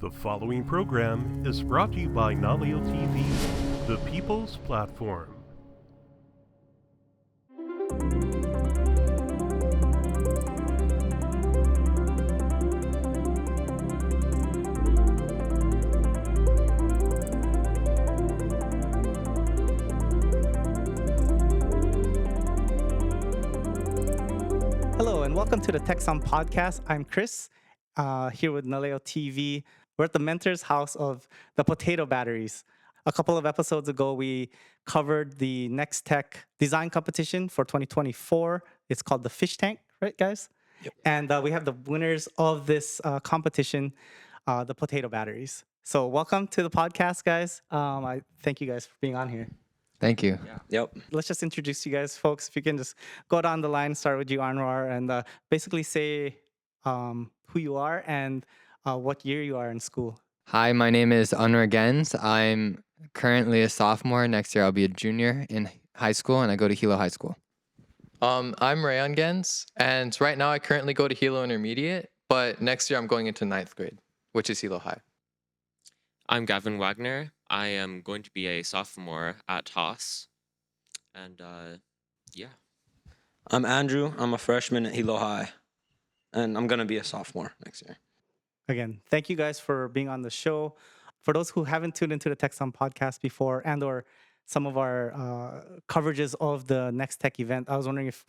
The following program is brought to you by Naleo TV, the people's platform. Hello and welcome to the Tech Sound Podcast. I'm Chris, here with Naleo TV. We're at the Mentor's House of the Potato Batteries. A couple of episodes ago, we covered the NEXTECH design competition for 2024. It's called the Fish Tank, right, guys? Yep. And we have the winners of this competition, the potato batteries. So welcome to the podcast, guys. I thank you guys for being on here. Thank you. Yep. Let's just introduce you guys, folks. If you can just go down the line, start with you, Anwar, and basically say who you are and what year you are in school. Hi, my name is Unra Gens. I'm currently a sophomore. Next year I'll be a junior in high school, and I go to Hilo High School. I'm Rayon Gens, and right now I currently go to Hilo Intermediate, but next year I'm going into 9th grade, which is Hilo High. I'm Gavin Wagner. I am going to be a sophomore at Haas. And yeah. I'm Andrew. I'm a freshman at Hilo High, and I'm going to be a sophomore next year. Again, thank you guys for being on the show. For those who haven't tuned into the Tech Sound podcast before and or some of our coverages of the Next Tech event, I was wondering if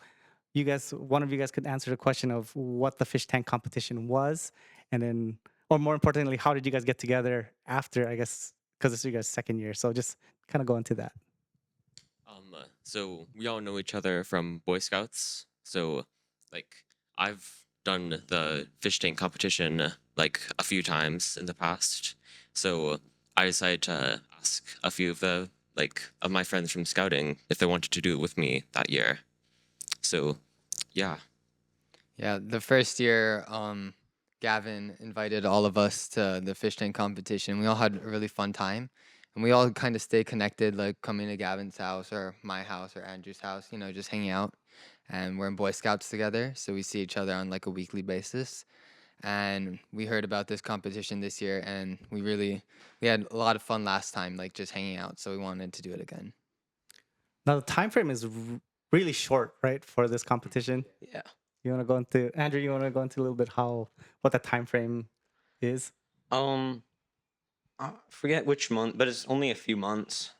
one of you guys could answer the question of what the fish tank competition was, and then, or more importantly, how did you guys get together after, I guess, because this is your guys' second year. So just kind of go into that. So we all know each other from Boy Scouts. So I've done the fish tank competition a few times in the past. So I decided to ask a few of of my friends from scouting if they wanted to do it with me that year. So yeah. Yeah, the first year, Gavin invited all of us to the fish tank competition. We all had a really fun time, and we all kind of stay connected, like coming to Gavin's house or my house or Andrew's house, just hanging out. And we're in Boy Scouts together, so we see each other on a weekly basis. And we heard about this competition this year, and we had a lot of fun last time, just hanging out. So we wanted to do it again. Now, the time frame is really short, right, for this competition? Yeah. You want to go into, Andrew, you want to go into a little bit what the time frame is? I forget which month, but it's only a few months.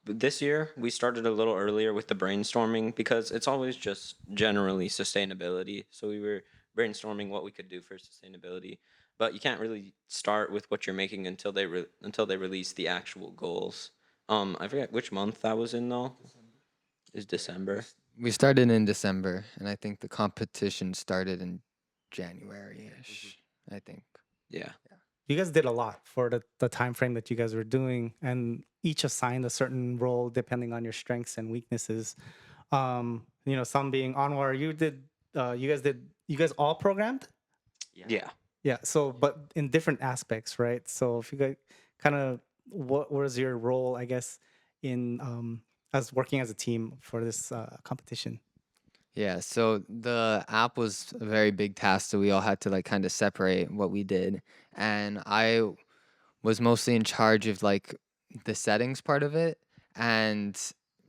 This year, we started a little earlier with the brainstorming because it's always just generally sustainability. So we were brainstorming what we could do for sustainability. But you can't really start with what you're making until they release the actual goals. I forget which month that was in, though. Is December. We started in December, and I think the competition started in January-ish, I think. Yeah. You guys did a lot for the time frame that you guys were doing, and each assigned a certain role depending on your strengths and weaknesses. Some being Anwar, you guys all programmed? Yeah. Yeah, so but in different aspects, right? So if you guys what was your role, I guess, in as working as a team for this competition? Yeah, so the app was a very big task, so we all had to kind of separate what we did. And I was mostly in charge of the settings part of it and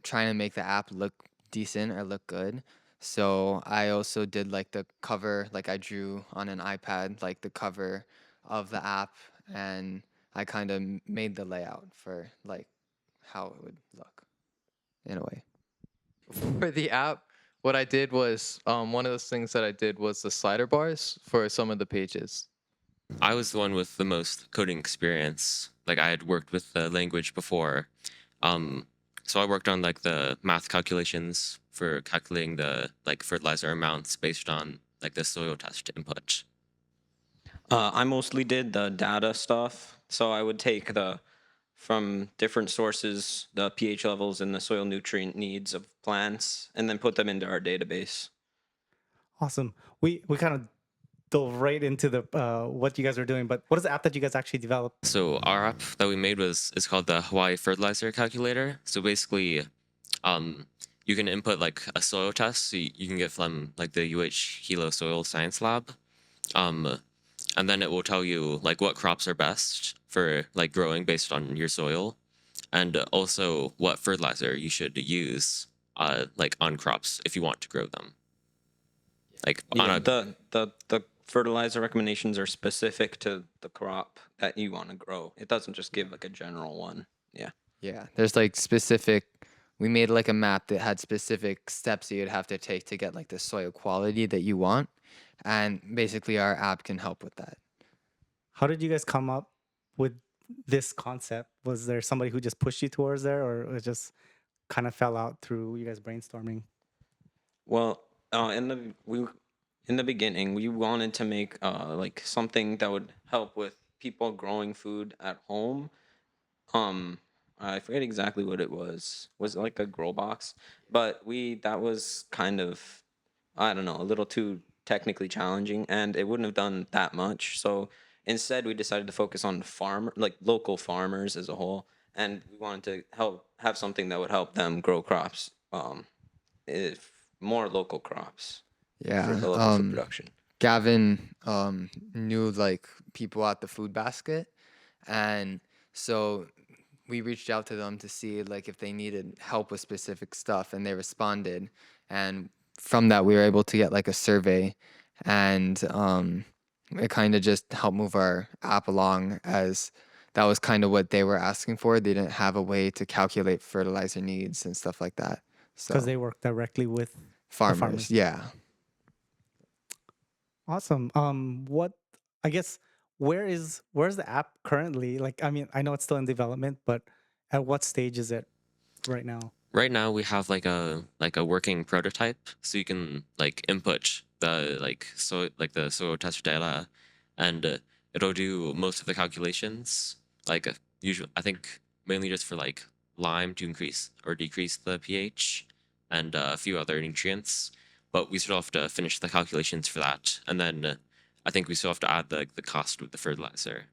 trying to make the app look decent or look good. So I also did the cover, I drew on an iPad the cover of the app, and I kind of made the layout for how it would look in a way. For the app, what I did was, one of those things that I did was the slider bars for some of the pages. I was the one with the most coding experience. I had worked with the language before. So I worked on the math calculations for calculating the fertilizer amounts based on the soil test input. I mostly did the data stuff. So I would take from different sources, the pH levels and the soil nutrient needs of plants, and then put them into our database. Awesome. We kind of dove right into the what you guys are doing, but what is the app that you guys actually developed? So our app that we made is called the Hawaii Fertilizer Calculator. So basically, you can input a soil test you can get from the UH Hilo Soil Science Lab. and then it will tell you like what crops are best for like growing based on your soil, and also what fertilizer you should use like on crops if you want to grow them. Like on Yeah, a the fertilizer recommendations are specific to the crop that you want to grow. It doesn't just give like a general one. Yeah. Yeah, there's like specific. We made like a map that had specific steps that you'd have to take to get like the soil quality that you want, and basically our app can help with that. How did you guys come up with this concept? Was there somebody who just pushed you towards there, or it just kind of fell out through you guys brainstorming? Well, in the beginning, we wanted to make like something that would help with people growing food at home. Um, I forget exactly what it was. Was it like a grow box? But that was kind of, I don't know, a little too technically challenging, and it wouldn't have done that much. So instead, we decided to focus on like local farmers as a whole, and we wanted to have something that would help them grow crops. If more local crops for Yeah. the local food production. Gavin knew like people at the food basket, and so we reached out to them to see like if they needed help with specific stuff, and they responded, and from that we were able to get like a survey, and it kind of just helped move our app along, as that was kind of what they were asking for. They didn't have a way to calculate fertilizer needs and stuff like that, Because so they work directly with farmers, farmers. yeah. Awesome. What I guess where's the app currently? Like, I mean, I know it's still in development, but at what stage is it right now? right now we have like a working prototype, so you can like input the the soil test data, and it'll do most of the calculations. Like usually, I think mainly just for like lime to increase or decrease the pH, and a few other nutrients. But we still have to finish the calculations for that, and then I think we still have to add the cost with the fertilizer.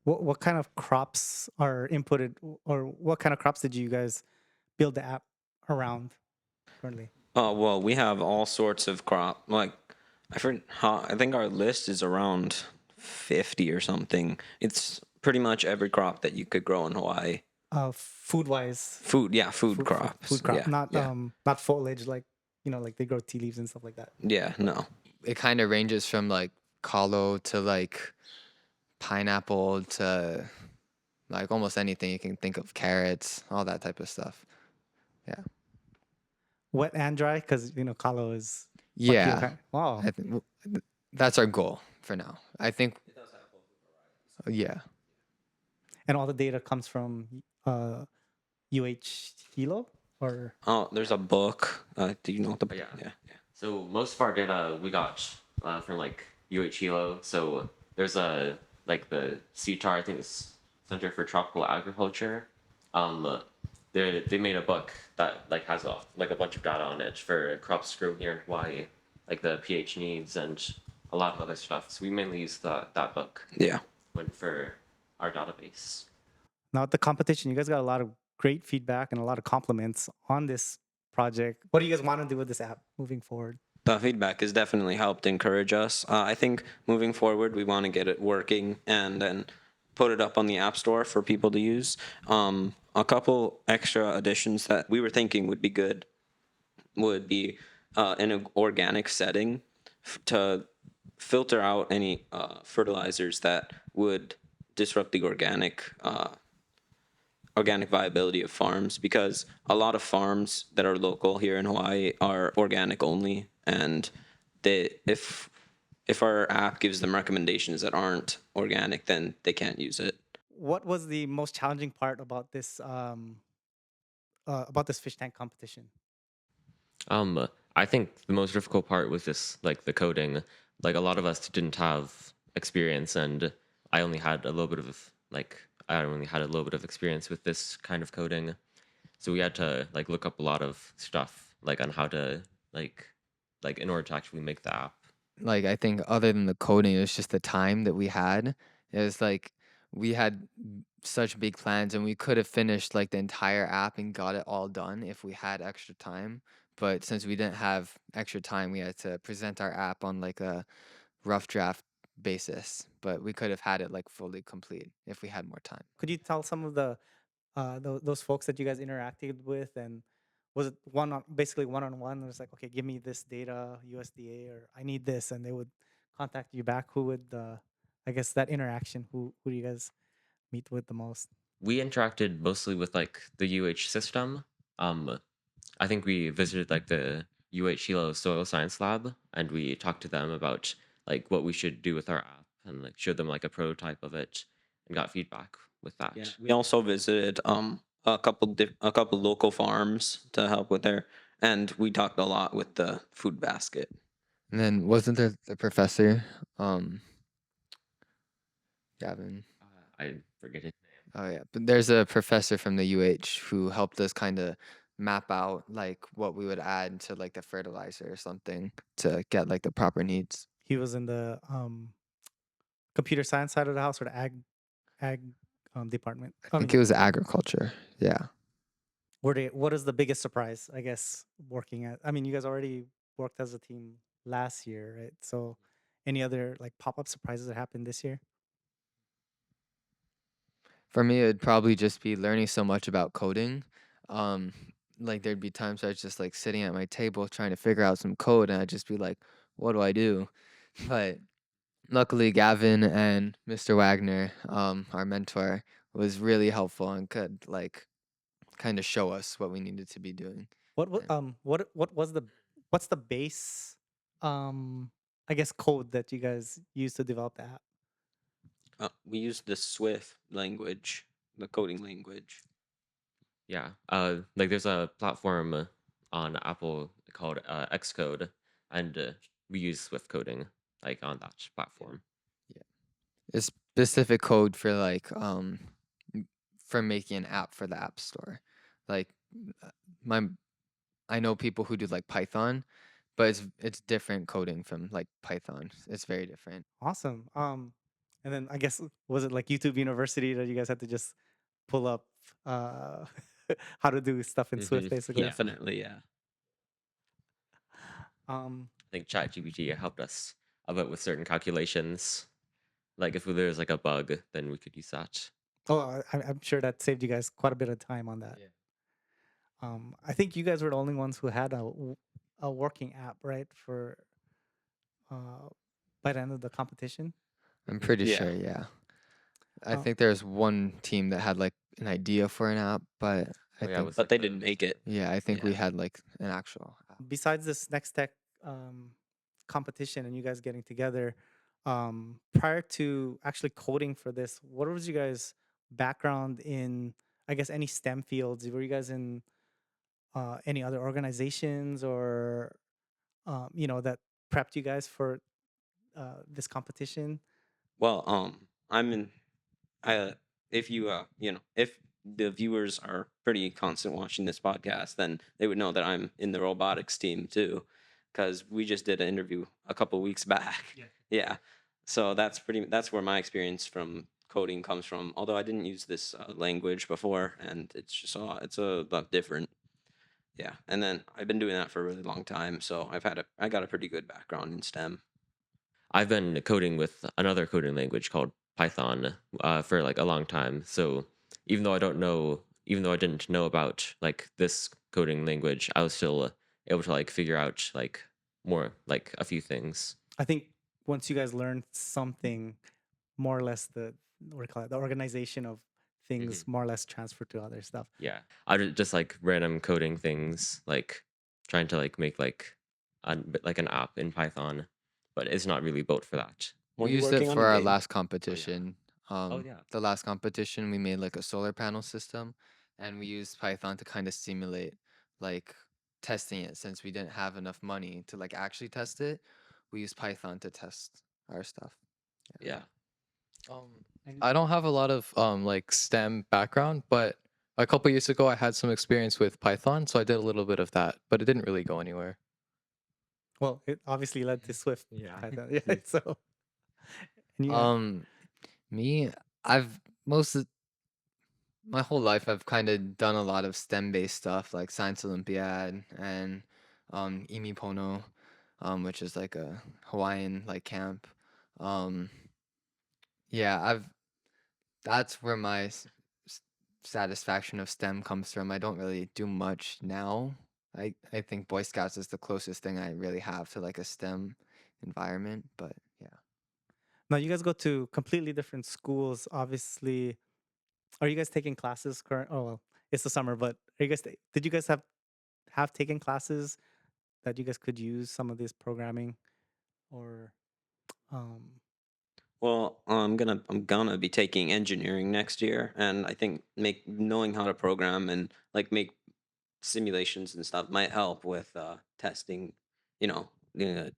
What kind of crops are inputted, or what kind of crops did you guys build the app around currently? Oh well, we have all sorts of crop. Like I think our list is around 50 or something. It's pretty much every crop that you could grow in Hawaii. Food wise, Food, yeah, food food crops. crop, Yeah, not yeah, not foliage, like like they grow tea leaves and stuff like that. yeah. No, It kind of ranges from like kalo to like pineapple to like almost anything you can think of, carrots, all that type of stuff. Yeah. Wet and dry, because kalo is Yeah. wow. I think that's our goal for now. I think. Yeah. And all the data comes from Hilo, or oh, there's a book. Do you know what the? Yeah. Yeah, So most of our data we got from like Hilo. So there's like the CTAR, I think it's Center for Tropical Agriculture. They made a book that like has like a bunch of data on it for crops grown here in Hawaii, like the pH needs and a lot of other stuff. So we mainly use that book yeah. for our database. now at the competition, you guys got a lot of great feedback and a lot of compliments on this project. What do you guys want to do with this app moving forward? The feedback has definitely helped encourage us. I think moving forward, we want to get it working and then put it up on the App Store for people to use. A couple extra additions that we were thinking would be good would be in an organic setting to filter out any fertilizers that would disrupt the organic viability of farms, because a lot of farms that are local here in Hawaii are organic only, and if our app gives them recommendations that aren't organic, then they can't use it. What was the most challenging part about this fish tank competition? I think the most difficult part was just like the coding. Like a lot of us didn't have experience, and I only had a little bit of experience with this kind of coding. So we had to like look up a lot of stuff like on how to like in order to actually make the app. Like I think other than the coding, it was just the time that we had. It was like we had such big plans, and we could have finished like the entire app and got it all done if we had extra time. But since we didn't have extra time, we had to present our app on like a rough draft basis, but we could have had it like fully complete if we had more time. Could you tell some of the those folks that you guys interacted with, and was it basically one on one? It was like, okay, give me this data, USDA, or I need this, and they would contact you back. Who would I guess that interaction? Who do you guys meet with the most? We interacted mostly with like the UH system. I think we visited like the UH Hilo Soil Science Lab, and we talked to them about like what we should do with our app, and like showed them like a prototype of it, and got feedback with that. Yeah, we also visited a couple local farms to help with their, and we talked a lot with the food basket. And then wasn't there the professor, Gavin? I forget his name. Oh yeah, but there's a professor from the UH who helped us kind of map out like what we would add to like the fertilizer or something to get like the proper needs. He was in the computer science side of the house, or the ag department. I think it was agriculture. Yeah. What is the biggest surprise, I guess, working at? I mean, you guys already worked as a team last year, right? So, any other like pop-up surprises that happened this year? For me, it'd probably just be learning so much about coding. Like there'd be times I was just like sitting at my table trying to figure out some code, and I'd just be like, "What do I do?" But luckily, Gavin and Mr. Wagner, our mentor, was really helpful and could like kind of show us what we needed to be doing. What was what's the base I guess code that you guys used to develop the app? We used the Swift language, the coding language. Yeah. Like there's a platform on Apple called Xcode, and we use Swift coding like on that platform. A specific code for like for making an app for the App Store. Like my I know people who do like Python, but it's different coding from like Python. It's very different. Awesome. And then I guess was it like YouTube University that you guys had to just pull up uh how to do stuff in Swift, Mhm. basically? Yeah. Definitely, yeah. Um, I think ChatGPT helped us a bit with certain calculations. Like if there's like a bug, then we could use that. I'm sure that saved you guys quite a bit of time on that. I think you guys were the only ones who had a working app, right? For by the end of the competition. I'm pretty Yeah. sure, yeah. I Oh. think there's one team that had like an idea for an app, but I Oh, yeah, think with, But like, they the- didn't make it. yeah, I think we Yeah. had like an actual app. Besides this NextTech competition and you guys getting together, prior to actually coding for this, what was you guys' background in? I guess any STEM fields? Were you guys in any other organizations, or that prepped you guys for this competition? Well, I'm in. If you if the viewers are pretty constant watching this podcast, then they would know that I'm in the robotics team too, because we just did an interview a couple weeks back. Yeah. Yeah. So that's where my experience from coding comes from. Although I didn't use this language before, and it's a lot different. Yeah. And then I've been doing that for a really long time, so I got a pretty good background in STEM. I've been coding with another coding language called Python for like a long time. So even though I didn't know about like this coding language, I was still able to like figure out like more like a few things. I think once you guys learned something, more or less what do you call it, the organization of things more or less transferred to other stuff. Yeah, I just like random coding things, like trying to like make like an app in Python, but it's not really built for that. Were We you used it working on for a our game? last competition. Yeah. The last competition, we made like a solar panel system, and we used Python to kind of simulate like testing it since we didn't have enough money to like actually test it. We used Python to test our stuff. Yeah. I don't have a lot of like STEM background, but a couple years ago I had some experience with Python, so I did a little bit of that, but it didn't really go anywhere. Well, it obviously led to Swift. Yeah. Python. Yeah. So, and you, Me, I've most of my whole life I've kind of done a lot of STEM based stuff like Science Olympiad and Imi Pono, which is like a Hawaiian like camp. Um, yeah, I've that's where my s- satisfaction of STEM comes from. I don't really do much now. I think Boy Scouts is the closest thing I really have to like a STEM environment, but yeah. Now you guys go to completely different schools. Obviously, are you guys taking classes current? Oh well, it's the summer, but are you guys? Did you guys have taken classes that you guys could use some of this programming or um Well, I'm gonna be taking engineering next year, and I think make knowing how to program and like make simulations and stuff might help with testing,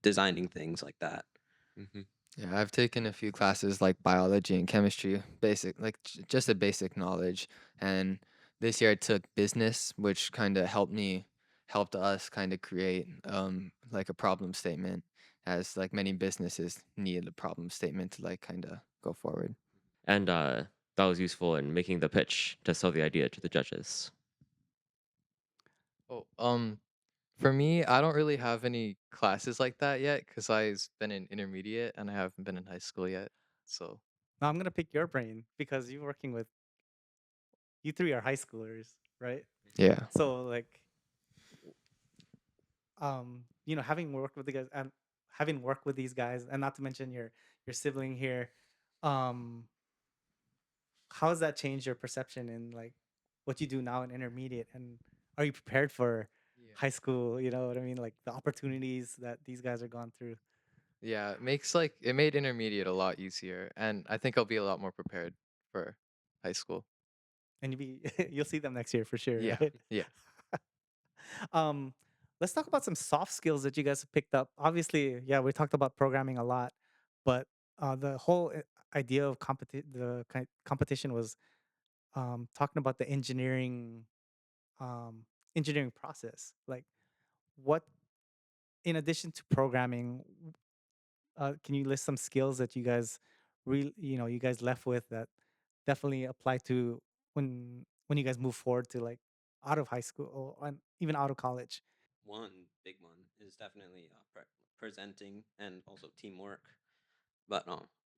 designing things like that. Hmm. Yeah, I've taken a few classes like biology and chemistry, basic, like just a basic knowledge. And this year I took business, which kind of helped us kind of create like a problem statement, as like many businesses need a problem statement to like kind of go forward. And that was useful in making the pitch to sell the idea to the judges. Oh, for me, I don't really have any classes like that yet because I've been in intermediate and I haven't been in high school yet. So, now I'm gonna pick your brain because you're working with you three are high schoolers, right? Yeah. So like having worked with the guys and having worked with these guys and not to mention your sibling here, um how has that changed your perception in like what you do now in intermediate, and are you prepared for yeah. high school, you know what I mean, like the opportunities that these guys are going through? Yeah, it made intermediate a lot easier and I think I'll be a lot more prepared for high school. And you'll see them next year for sure, Yeah. right? Yeah. um let's talk about some soft skills that you guys have picked up. Obviously, yeah, we talked about programming a lot, but the whole idea of competition was talking about the um engineering process. Like, what, in addition to programming, can you list some skills that you guys left with that definitely apply to when you guys move forward to like out of high school or and even out of college? One big one is definitely presenting and also teamwork. But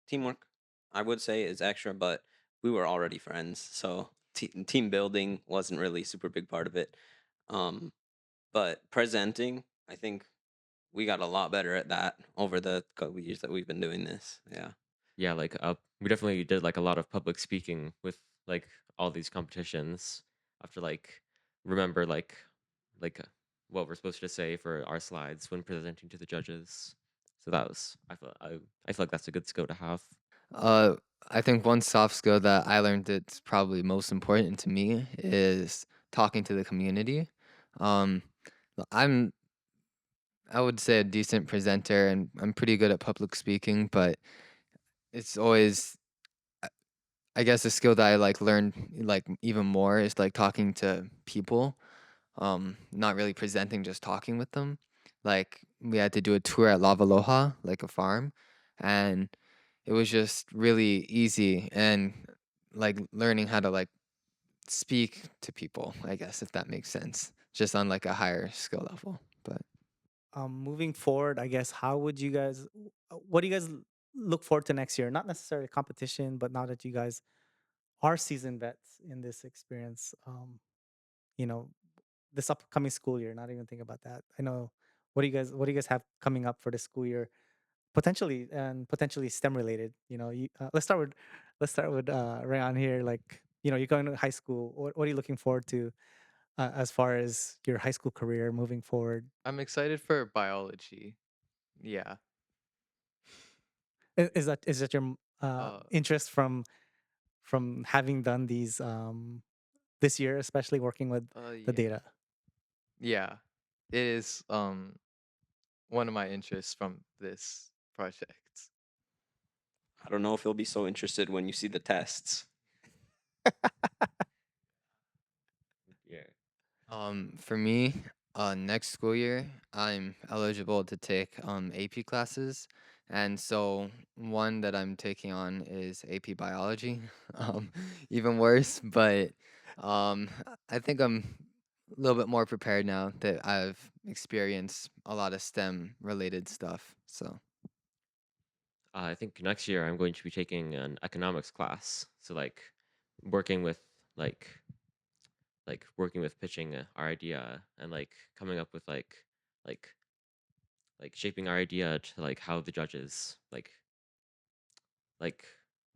teamwork, I would say, is extra. But we were already friends, so team building wasn't really a super big part of it. Um, but presenting, I think we got a lot better at that over the couple years that we've been doing this. Yeah. Yeah, like we definitely did like a lot of public speaking with like all these competitions. After like remember like what we're supposed to say for our slides when presenting to the judges. So that was I feel like that's a good skill to have. Uh, I think one soft skill that I learned that's probably most important to me is talking to the community. Um, I'm I would say a decent presenter and I'm pretty good at public speaking, but it's always I guess a skill that I like learned like even more is like talking to people. Not really presenting, just talking with them. Like we had to do a tour at Lavaloha, like a farm, and it was just really easy and like learning how to like speak to people, I guess if that makes sense. Just on like a higher skill level. But Moving forward, I guess, how would you guys what do you guys look forward to next year? Not necessarily competition, but now that you guys are seasoned vets in this experience, you know this upcoming school year, not even think about that. I know, what do you guys have coming up for this school year, potentially STEM related? Let's start with Rayan here. Like, you're going to high school. What are you looking forward to as far as your high school career moving forward? I'm excited for biology. Yeah. Is that your Uh interest from having done these this year, especially working with the yeah. data? Yeah. It is one of my interests from this project. I don't know if you'll be so interested when you see the tests. Yeah. For me, next school year, I'm eligible to take AP classes, and so one that I'm taking on is AP biology. Even worse, but I think I'm a little bit more prepared now that I've experienced a lot of STEM related stuff. So I think next year I'm going to be taking an economics class. So like working with like working with pitching our idea and like coming up with like shaping our idea to like how the judges like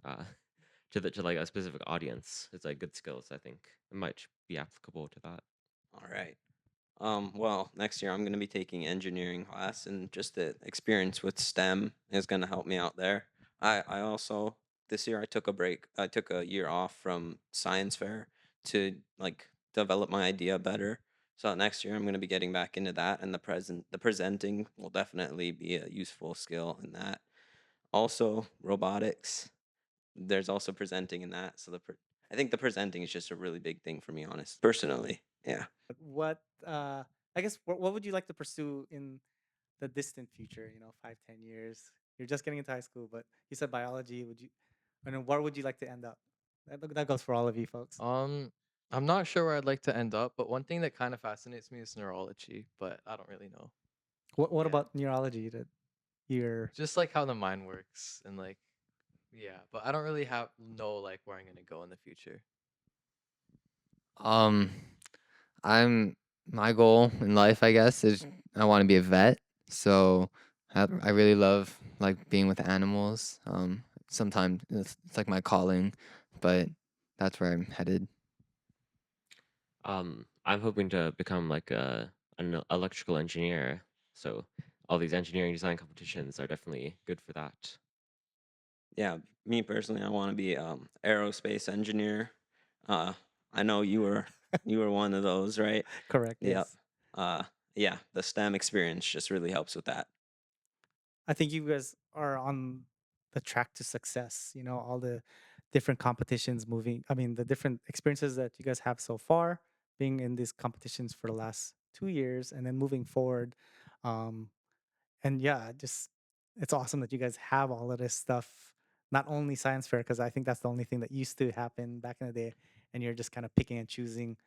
uh to like a specific audience. It's like good skills. I think it might be applicable to that. All right. Well, next year I'm going to be taking engineering class, and just the experience with STEM is going to help me out there. I also, this year I took a break. I took a year off from science fair to like develop my idea better. So next year I'm going to be getting back into that, and the presenting will definitely be a useful skill in that. Also, robotics. There's also presenting in that. So I think the presenting is just a really big thing for me, honest, personally. Yeah. What I guess what would you like to pursue in the distant future? 5, 10 years. You're just getting into high school, but you said biology. Would you? I know where would you like to end up? That goes for all of you folks. Um, I'm not sure where I'd like to end up, but one thing that kind of fascinates me is neurology, but I don't really know. What Yeah. about neurology that you're? Just like how the mind works and like yeah, but I don't really have know like where I'm gonna go in the future. Um, I'm my goal in life, I guess, is I want to be a vet. So I really love like being with animals. Sometimes it's like my calling, but that's where I'm headed. I'm hoping to become like an electrical engineer. So all these engineering design competitions are definitely good for that. Yeah, me personally, I want to be aerospace engineer. Uh, I know you were one of those, right? Correct. Yep. Yes. Uh, yeah, the STEM experience just really helps with that. I think you guys are on the track to success. All the different competitions moving. I mean, the different experiences that you guys have so far, being in these competitions for the last 2 years, and then moving forward. Um, and yeah, just it's awesome that you guys have all of this stuff. Not only science fair, because I think that's the only thing that used to happen back in the day, and you're just kind of picking and choosing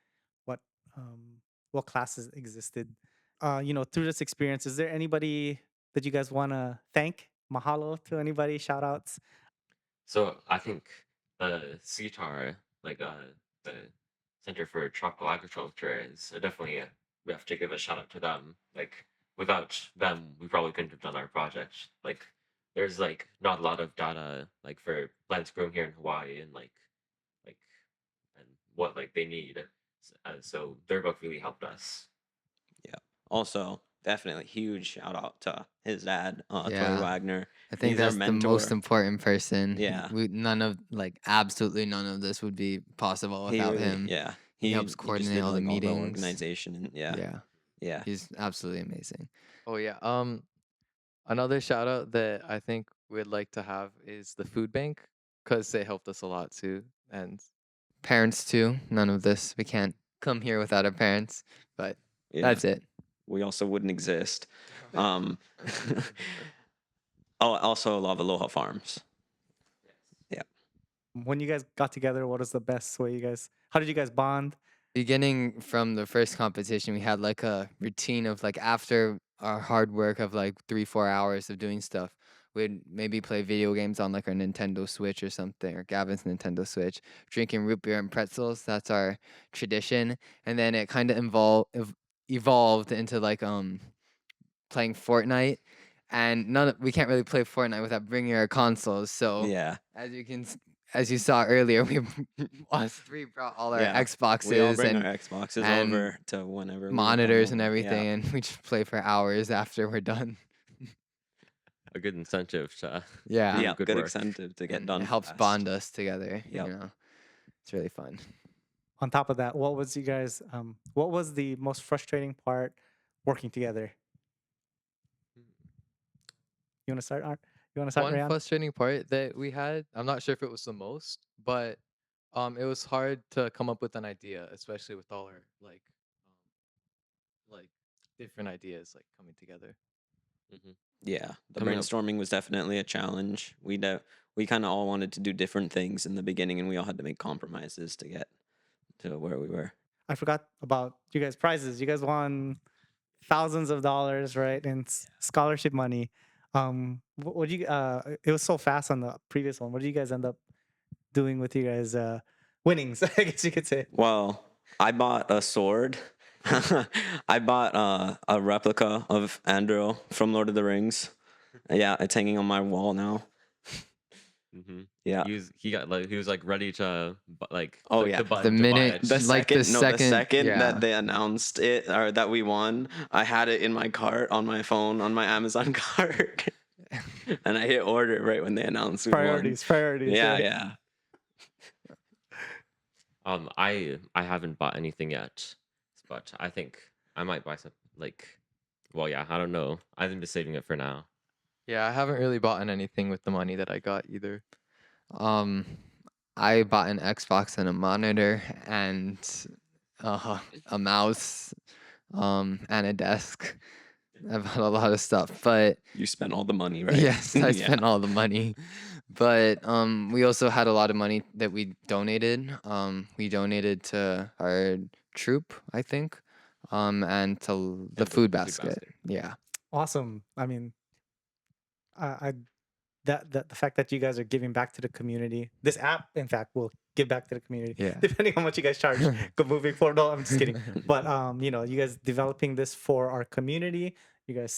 what um, what classes existed. Through this experience, is there anybody that you guys want to thank? Mahalo to anybody, shout outs. So I think the CTAR, like the Center for Tropical Agriculture, is definitely we have to give a shout out to them. Like without them, we probably couldn't have done our project. Like there's like not a lot of data like for plants growing here in Hawaii like and what like they need. So their book really helped us. Yeah. Also, definitely huge shout out to his dad, Troy Yeah, Wagner. I think He's our that's the most mentor. important person. Yeah. None of like absolutely none of this would be possible He without really, him. yeah. He helps He just coordinate did all the like all the meetings. organization, and yeah, Yeah, yeah. he's absolutely amazing. Oh yeah. Another shout out that I think we'd like to have is the food bank because they helped us a lot too. And Parents too. None of this. We can't come here without our parents. But Yeah. that's it. We also wouldn't exist. Um, oh, also love Aloha Farms. Yeah. When you guys got together, what was the best way how did you guys bond? Beginning from the first competition, we had like a routine of like after our hard work of like 3, 4 hours of doing stuff, we'd maybe play video games on like our Nintendo Switch or something, or Gavin's Nintendo Switch, drinking root beer and pretzels. That's our tradition. And then it kind of evolved into like playing Fortnite, and we can't really play Fortnite without bringing our consoles. So Yeah. as you saw earlier, we us three brought all our Yeah. We all Xboxes bring and our Xboxes and over to whenever we come monitors and over. everything, Yeah. and we just play for hours after we're done. A good incentive to Yeah, Yeah. good Good work. incentive to get and done it helps fast. bond us together. Yep. It's really fun. On top of that, what was the most frustrating part working together? You want to start, Art? You want to start, one Rayan? frustrating part that we had, I'm not sure if it was the most, but it was hard to come up with an idea, especially with all our like different ideas like coming together. Yeah. The Coming up brainstorming was definitely a challenge. We kind of all wanted to do different things in the beginning, and we all had to make compromises to get to where we were. I forgot about you guys' prizes. You guys won thousands of dollars, right? And scholarship money. What do you? It was so fast on the previous one. What did you guys end up doing with you guys' winnings? I guess you could say. Well, I bought a sword. I bought a replica of Andro from Lord of the Rings. Yeah, it's hanging on my wall now. Yeah. He was like ready to like Oh, click yeah. the The button The to buy minute- it. The Like the second yeah. that they announced it or that we won, I had it in my cart on my phone on my Amazon cart, and I hit order right when they announced we Priorities. won. Yeah, right? yeah. I haven't bought anything yet, but I think I might buy some. Like, well, yeah, I don't know. I'm just saving it for now. Yeah, I haven't really bought anything with the money that I got either. Um, I bought an Xbox and a monitor and a mouse, and a desk. I bought a lot of stuff, but You spent all the money, right? yes, I Yeah. spent all the money. But we also had a lot of money that we donated. We donated to our troop, I think, and to the food basket. Yeah. Awesome. I mean, I that the fact that you guys are giving back to the community. This app, in fact, will give back to the community. Yeah. Depending on how much you guys charge moving forward. No, I'm just kidding. But you guys developing this for our community, you guys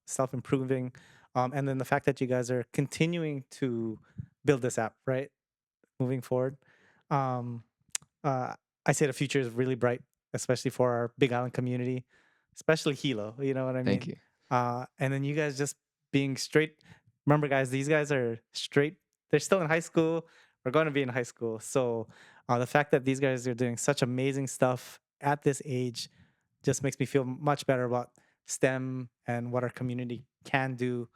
self-improving, and then the fact that you guys are continuing to build this app, right? Moving forward. Um, I say the future is really bright, especially for our Big Island community, especially Hilo. You know what I mean? Thank you. And then you guys just being straight. Remember, guys, these guys are straight. They're still in high school. We're going to be in high school. So the fact that these guys are doing such amazing stuff at this age just makes me feel much better about STEM and what our community can do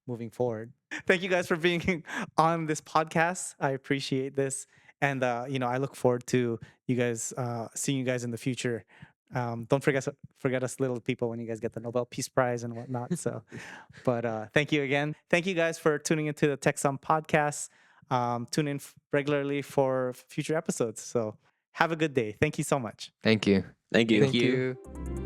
moving forward. Thank you guys for being on this podcast. I appreciate this. And, I look forward to you guys seeing you guys in the future. Don't forget us little people when you guys get the Nobel Peace Prize and whatnot. So, but thank you again. Thank you guys for tuning into the Tech Some podcast. Tune in regularly for future episodes. So have a good day. Thank you so much. Thank you. Thank you. Thank you.